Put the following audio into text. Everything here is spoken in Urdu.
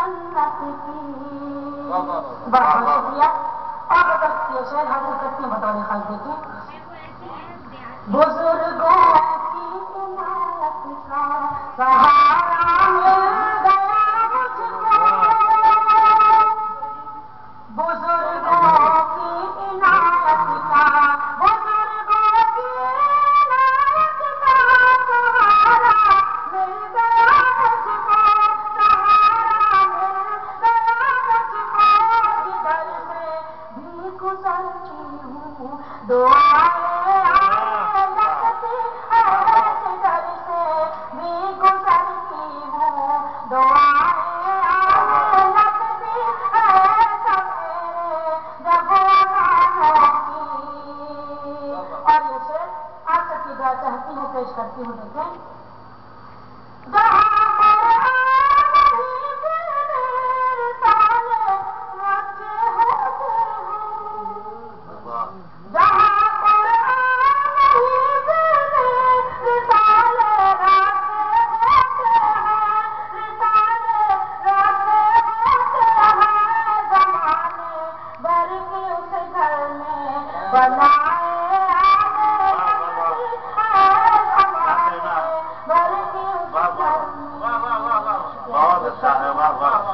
جنت کی. بہت شکریہ. آپ یہ شعر حاصل کرتے ہیں بطور خاص دیکھیں. بزرگوں کی عنایت کا سہارا مل گیا مجھ کو. بزرگوں کی عنایت کا بزرگوں کی عنایت کا سہارا مل گیا مجھ کو. سہارا مل گیا مجھ کو. جدھر سے بھی گزرتی ہوں دعائیں لگتی ہے. جدھر سے بھی گزرتی ہوں دعائیں لگتی ہے. سب میرے جگانوں کی. اور یہ شعر آپ سب کی دعا چاہتی ہوں پیش کرتی ہوں. دیکھیں جہاں پر نہیں دل میرے سالے رکھے ہوتے ہیں. جہاں پر نہیں دل میرے سالے رکھے ہوتے ہیں. رسالے رکھے ہوتے ہیں. زمانے بھر کے اس گھر میں بنائے آنے لگتی ہے. زمانے بھر کے اس گھر میں. بہت اچھا ہے. واہ واہ.